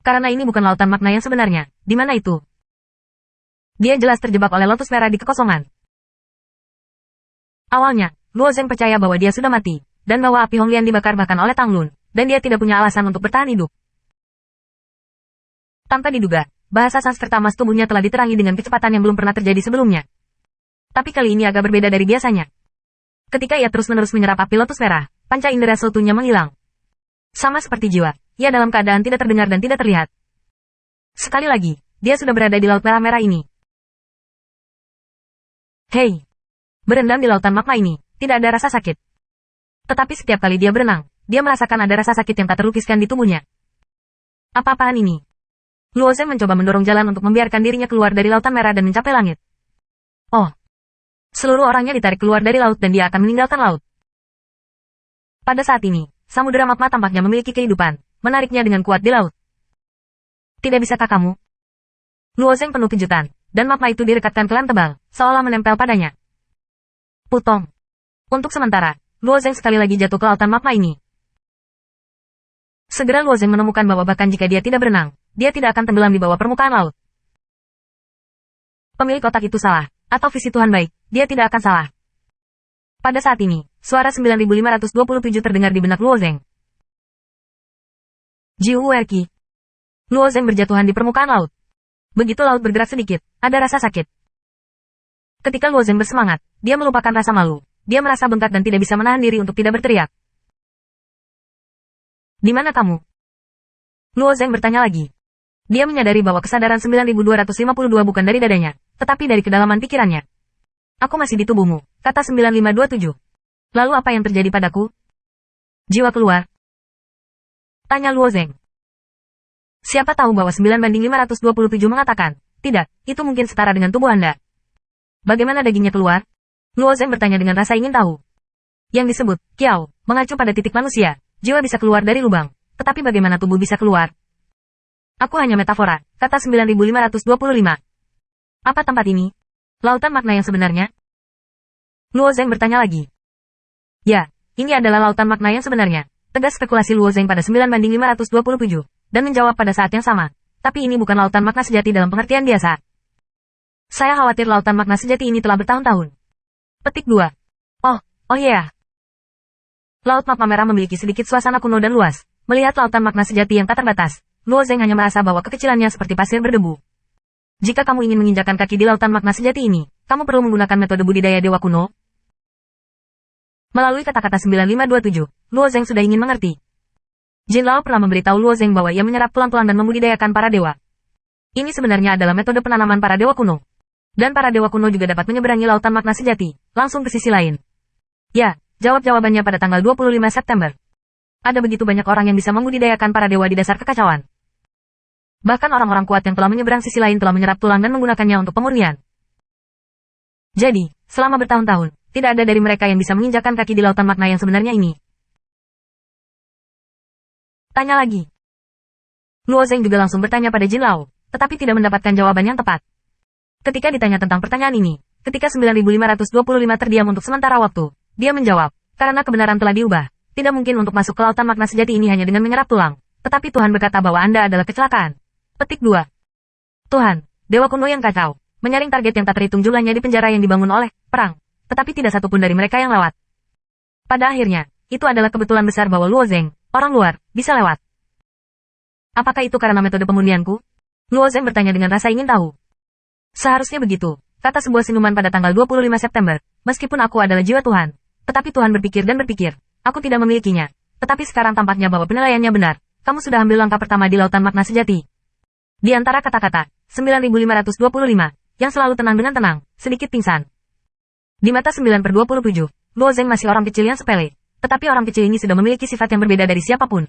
Karena ini bukan lautan makna yang sebenarnya. Di mana itu? Dia jelas terjebak oleh lotus merah di kekosongan. Awalnya, Luo Zeng percaya bahwa dia sudah mati, dan bahwa api Honglian dibakar bahkan oleh Tang Lun, dan dia tidak punya alasan untuk bertahan hidup. Tanpa diduga, bahasa Sanskerta emas tubuhnya telah diterangi dengan kecepatan yang belum pernah terjadi sebelumnya. Tapi kali ini agak berbeda dari biasanya. Ketika ia terus-menerus menyerap api lotus merah, panca indera seutuhnya menghilang. Sama seperti jiwa, ia dalam keadaan tidak terdengar dan tidak terlihat. Sekali lagi, dia sudah berada di laut merah-merah ini. Hei! Berendam di lautan magma ini, tidak ada rasa sakit. Tetapi setiap kali dia berenang, dia merasakan ada rasa sakit yang tak terlukiskan di tubuhnya. Apa-apaan ini? Luo Zeng mencoba mendorong jalan untuk membiarkan dirinya keluar dari lautan merah dan mencapai langit. Oh! Seluruh orangnya ditarik keluar dari laut dan dia akan meninggalkan laut. Pada saat ini, samudera magma tampaknya memiliki kehidupan, menariknya dengan kuat di laut. Tidak bisakah kamu? Luo Zeng penuh kejutan, dan magma itu direkatkan ke lem tebal, seolah menempel padanya. Putong. Untuk sementara, Luo Zeng sekali lagi jatuh ke lautan magma ini. Segera Luo Zeng menemukan bahwa bahkan jika dia tidak berenang, dia tidak akan tenggelam di bawah permukaan laut. Pemilik kotak itu salah, atau visi Tuhan baik, dia tidak akan salah. Pada saat ini, suara 9527 terdengar di benak Luo Zeng. Jiu Werki. Luo Zeng berjatuhan di permukaan laut. Begitu laut bergerak sedikit, ada rasa sakit. Ketika Luo Zeng bersemangat, dia melupakan rasa malu. Dia merasa bengkak dan tidak bisa menahan diri untuk tidak berteriak. Di mana kamu? Luo Zeng bertanya lagi. Dia menyadari bahwa kesadaran 9252 bukan dari dadanya, tetapi dari kedalaman pikirannya. Aku masih di tubuhmu, kata 9527. Lalu apa yang terjadi padaku? Jiwa keluar. Tanya Luo Zeng. Siapa tahu bahwa 9/527 mengatakan, tidak, itu mungkin setara dengan tubuh Anda. Bagaimana dagingnya keluar? Luo Zeng bertanya dengan rasa ingin tahu. Yang disebut, Kiao, mengacu pada titik manusia, jiwa bisa keluar dari lubang, tetapi bagaimana tubuh bisa keluar? Aku hanya metafora, kata 9525. Apa tempat ini? Lautan makna yang sebenarnya? Luo Zeng bertanya lagi. Ya, ini adalah lautan makna yang sebenarnya, tegas spekulasi Luo Zeng pada 9/527, dan menjawab pada saat yang sama. Tapi ini bukan lautan makna sejati dalam pengertian biasa. Saya khawatir lautan makna sejati ini telah bertahun-tahun. Petik 2. Oh iya. Laut magma merah memiliki sedikit suasana kuno dan luas. Melihat lautan makna sejati yang tak terbatas, Luo Zeng hanya merasa bahwa kekecilannya seperti pasir berdebu. Jika kamu ingin menginjakan kaki di lautan magna sejati ini, kamu perlu menggunakan metode budidaya dewa kuno. Melalui kata-kata 9527, Luo Zeng sudah ingin mengerti. Jin Lao pernah memberitahu Luo Zeng bahwa ia menyerap tulang-tulang dan membudidayakan para dewa. Ini sebenarnya adalah metode penanaman para dewa kuno. Dan para dewa kuno juga dapat menyeberangi lautan magna sejati, langsung ke sisi lain. Ya, jawabannya pada tanggal 25 September. Ada begitu banyak orang yang bisa membudidayakan para dewa di dasar kekacauan. Bahkan orang-orang kuat yang telah menyeberang sisi lain telah menyerap tulang dan menggunakannya untuk pemurnian. Jadi, selama bertahun-tahun, tidak ada dari mereka yang bisa menginjakan kaki di lautan magna yang sebenarnya ini. Tanya lagi. Luo Zeng juga langsung bertanya pada Jin Lao, tetapi tidak mendapatkan jawaban yang tepat. Ketika ditanya tentang pertanyaan ini, ketika 9525 terdiam untuk sementara waktu, dia menjawab, karena kebenaran telah diubah, tidak mungkin untuk masuk ke lautan magna sejati ini hanya dengan menyerap tulang, tetapi Tuhan berkata bahwa Anda adalah kecelakaan. Petik 2. Tuhan, dewa kuno yang kacau, menyaring target yang tak terhitung jumlahnya di penjara yang dibangun oleh perang, tetapi tidak satupun dari mereka yang lewat. Pada akhirnya, itu adalah kebetulan besar bahwa Luo Zeng, orang luar, bisa lewat. Apakah itu karena metode pemurnianku? Luo Zeng bertanya dengan rasa ingin tahu. Seharusnya begitu, kata sebuah sinuman pada tanggal 25 September, meskipun aku adalah jiwa Tuhan. Tetapi Tuhan berpikir dan berpikir, aku tidak memilikinya. Tetapi sekarang tampaknya bahwa penilaiannya benar, kamu sudah ambil langkah pertama di lautan magna sejati. Di antara kata-kata, 9525, yang selalu tenang dengan tenang, sedikit pingsan. Di mata 9/27, Luo Zeng masih orang kecil yang sepele, tetapi orang kecil ini sudah memiliki sifat yang berbeda dari siapapun.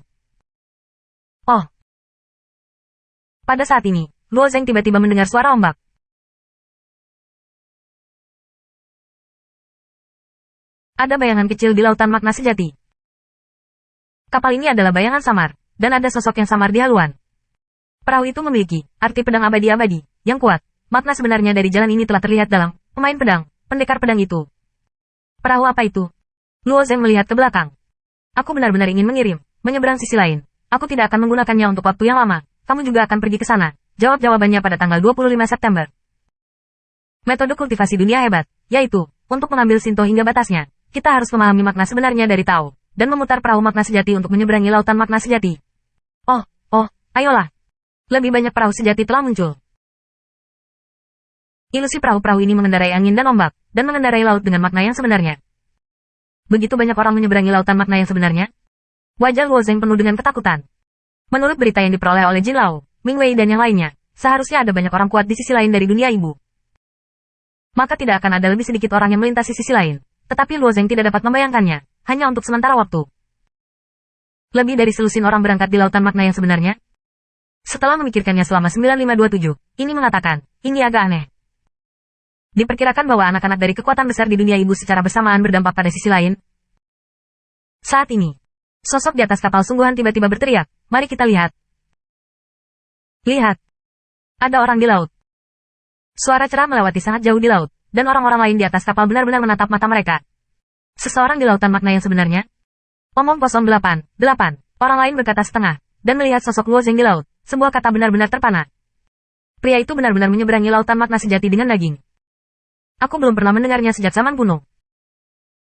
Oh. Pada saat ini, Luo Zeng tiba-tiba mendengar suara ombak. Ada bayangan kecil di lautan magna sejati. Kapal ini adalah bayangan samar, dan ada sosok yang samar di haluan. Perahu itu memiliki arti pedang abadi-abadi, yang kuat. Makna sebenarnya dari jalan ini telah terlihat dalam pemain pedang, pendekar pedang itu. Perahu apa itu? Luo Zeng melihat ke belakang. Aku benar-benar ingin menyeberang sisi lain. Aku tidak akan menggunakannya untuk waktu yang lama, kamu juga akan pergi ke sana. Jawab jawabannya pada tanggal 25 September. Metode kultivasi dunia hebat, yaitu, untuk mengambil Shinto hingga batasnya, kita harus memahami makna sebenarnya dari Tao, dan memutar perahu makna sejati untuk menyeberangi lautan makna sejati. Ayolah. Lebih banyak perahu sejati telah muncul. Ilusi perahu-perahu ini mengendarai angin dan ombak, dan mengendarai laut dengan makna yang sebenarnya. Begitu banyak orang menyeberangi lautan makna yang sebenarnya. Wajah Luo Zeng penuh dengan ketakutan. Menurut berita yang diperoleh oleh Jin Lao, Ming Wei dan yang lainnya, seharusnya ada banyak orang kuat di sisi lain dari dunia ibu. Maka tidak akan ada lebih sedikit orang yang melintasi sisi lain. Tetapi Luo Zeng tidak dapat membayangkannya, hanya untuk sementara waktu. Lebih dari selusin orang berangkat di lautan makna yang sebenarnya. Setelah memikirkannya selama 9527, ini mengatakan, ini agak aneh. Diperkirakan bahwa anak-anak dari kekuatan besar di dunia ibu secara bersamaan berdampak pada sisi lain. Saat ini, sosok di atas kapal sungguhan tiba-tiba berteriak, mari kita lihat. Lihat. Ada orang di laut. Suara cerah melewati sangat jauh di laut, dan orang-orang lain di atas kapal benar-benar menatap mata mereka. Seseorang di lautan makna yang sebenarnya. Omong kosong 8. Orang lain berkata setengah, dan melihat sosok Luo Zeng di laut, sebuah kata benar-benar terpana. Pria itu benar-benar menyeberangi lautan makna sejati dengan daging. Aku belum pernah mendengarnya sejak zaman kuno.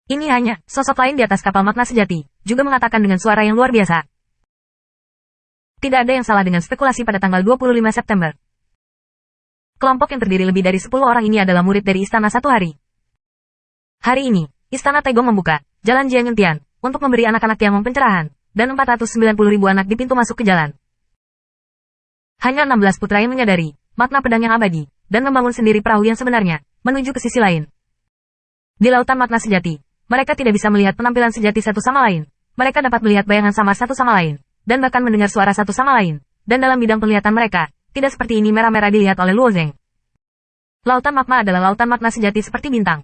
Ini hanya, sosok lain di atas kapal makna sejati, juga mengatakan dengan suara yang luar biasa. Tidak ada yang salah dengan spekulasi pada tanggal 25 September. Kelompok yang terdiri lebih dari 10 orang ini adalah murid dari istana satu hari. Hari ini, istana Taegong membuka jalan Jianyuntian untuk memberi anak-anak Tiangong pencerahan, dan 490.000 anak di pintu masuk ke jalan. Hanya 16 putra yang menyadari makna pedang yang abadi, dan membangun sendiri perahu yang sebenarnya, menuju ke sisi lain. Di lautan makna sejati, mereka tidak bisa melihat penampilan sejati satu sama lain. Mereka dapat melihat bayangan samar satu sama lain, dan bahkan mendengar suara satu sama lain. Dan dalam bidang penglihatan mereka, tidak seperti ini merah-merah dilihat oleh Luo Zeng. Lautan magma adalah lautan makna sejati seperti bintang.